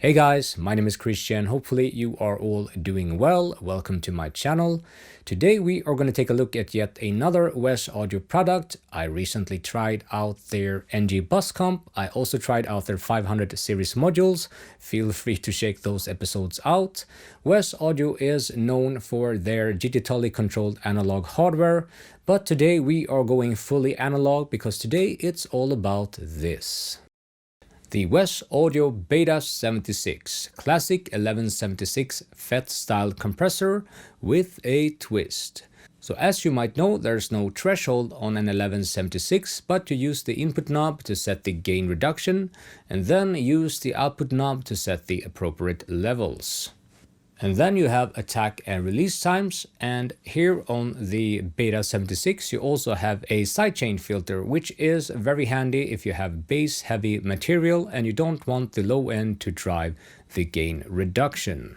Hey guys, my name is Christian. Hopefully you are all doing well. Welcome to my channel. Today we are going to take a look at yet another Wes Audio product. I recently tried out their NG bus comp. I also tried out their 500 series modules. Feel free to check those episodes out. Wes Audio is known for their digitally controlled analog hardware, but today we are going fully analog because today it's all about this. The Wes Audio Beta76 Classic 1176 FET style compressor with a twist. So as you might know, there's no threshold on an 1176, but you use the input knob to set the gain reduction and then use the output knob to set the appropriate levels. And then you have attack and release times, and here on the Beta76 you also have a sidechain filter, which is very handy if you have bass heavy material and you don't want the low end to drive the gain reduction.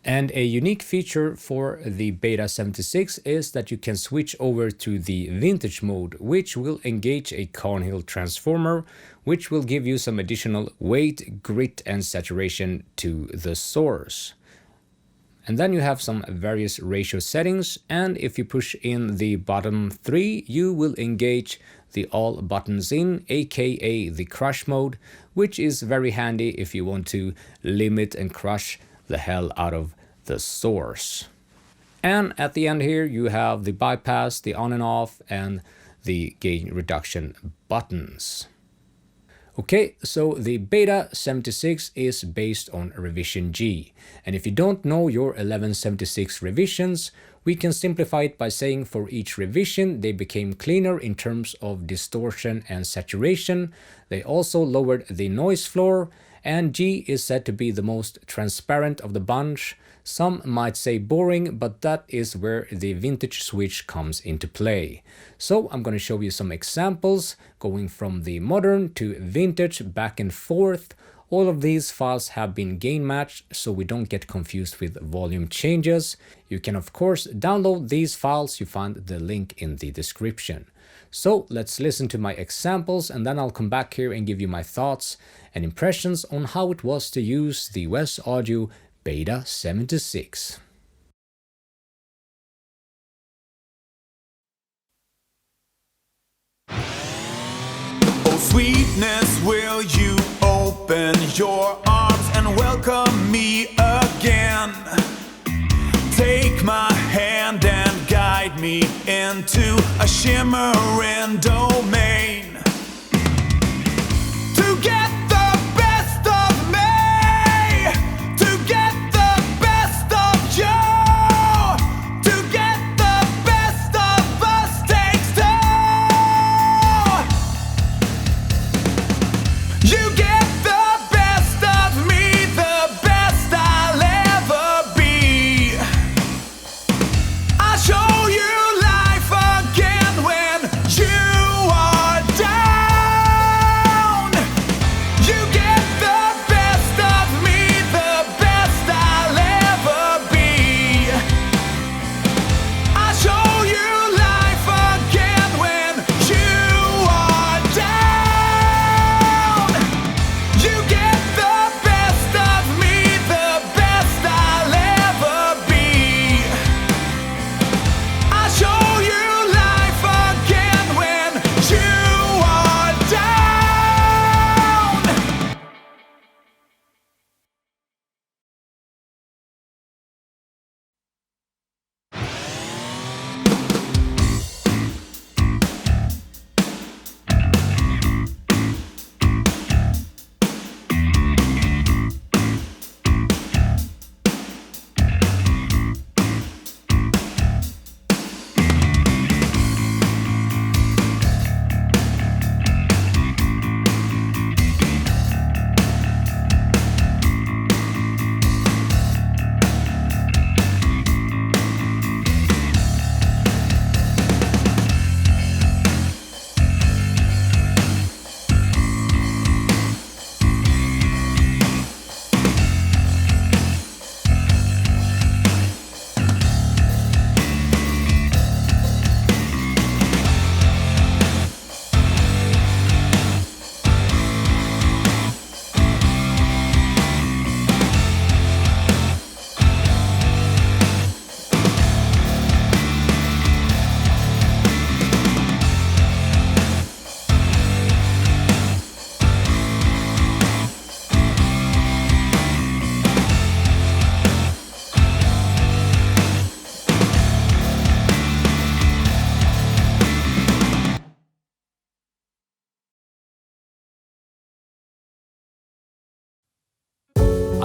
And a unique feature for the Beta76 is that you can switch over to the vintage mode, which will engage a carnhill transformer, which will give you some additional weight, grit and saturation to the source. And then you have some various ratio settings, and if you push in the bottom 3, you will engage the all buttons in, aka the crush mode, which is very handy if you want to limit and crush the hell out of the source. And at the end here you have the bypass, the on and off, and the gain reduction buttons. Okay, so the Beta76 is based on revision G, and if you don't know your 1176 revisions, we can simplify it by saying for each revision they became cleaner in terms of distortion and saturation. They also lowered the noise floor, and G is said to be the most transparent of the bunch. Some might say boring, but that is where the vintage switch comes into play. So I'm going to show you some examples going from the modern to vintage, back and forth. All of these files have been gain matched so we don't get confused with volume changes. You can of course download these files, you find the link in the description. So let's listen to my examples and then I'll come back here and give you my thoughts and impressions on how it was to use the Wes Audio Beta76. Oh sweetness, will you open your arms and welcome me again? Take my hand and guide me into a shimmering domain. To get the best of me, to get the best of you, to get the best of us takes two. You get the best of me, the best I'll ever be. I'll show you life again when you are done.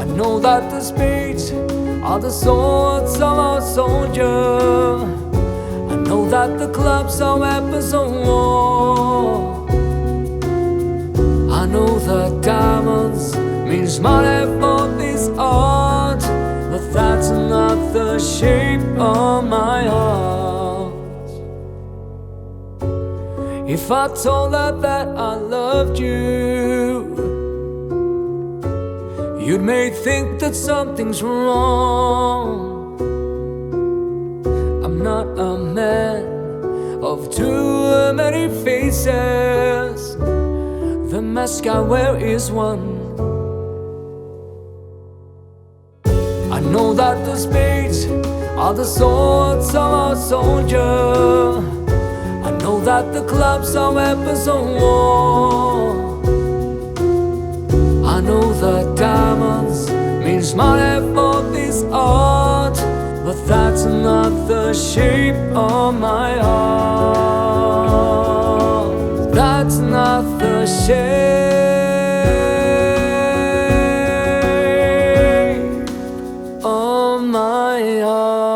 I know that the spades are the swords of our soldier. I know that the clubs are weapons of war. I know that diamonds means money for this art, but that's not the shape of my heart. If I told her that I loved you, you'd may think that something's wrong. I'm not a man of too many faces. The mask I wear is one. I know that the spades are the swords of our soldier. I know that the clubs are weapons of war. I know that diamonds means money for this art, but that's not the shape of my heart. That's not the shape of my heart.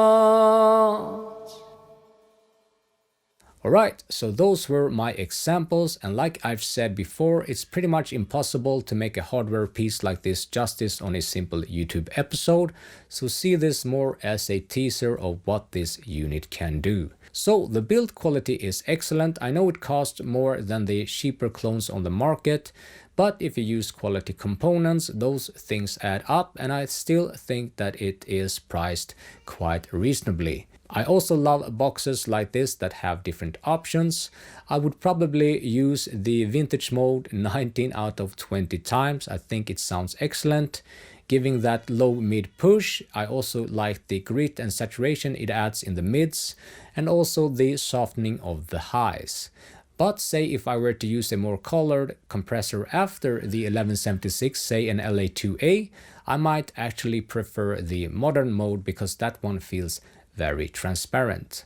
Alright, so those were my examples, and like I've said before, it's pretty much impossible to make a hardware piece like this justice on a simple YouTube episode, so see this more as a teaser of what this unit can do. So the build quality is excellent. I know it costs more than the cheaper clones on the market, but if you use quality components, those things add up, and I still think that it is priced quite reasonably. I also love boxes like this that have different options. I would probably use the vintage mode 19 out of 20 times. I think it sounds excellent. Giving that low mid push, I also like the grit and saturation it adds in the mids, and also the softening of the highs. But say if I were to use a more colored compressor after the 1176, say an LA2A, I might actually prefer the modern mode because that one feels very transparent.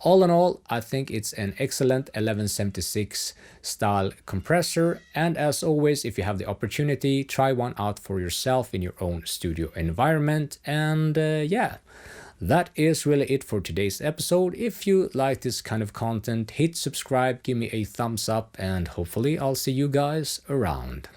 All in all, I think it's an excellent 1176 style compressor, and as always, if you have the opportunity, try one out for yourself in your own studio environment. And yeah, that is really it for today's episode. If you like this kind of content, hit subscribe, give me a thumbs up, and hopefully I'll see you guys around.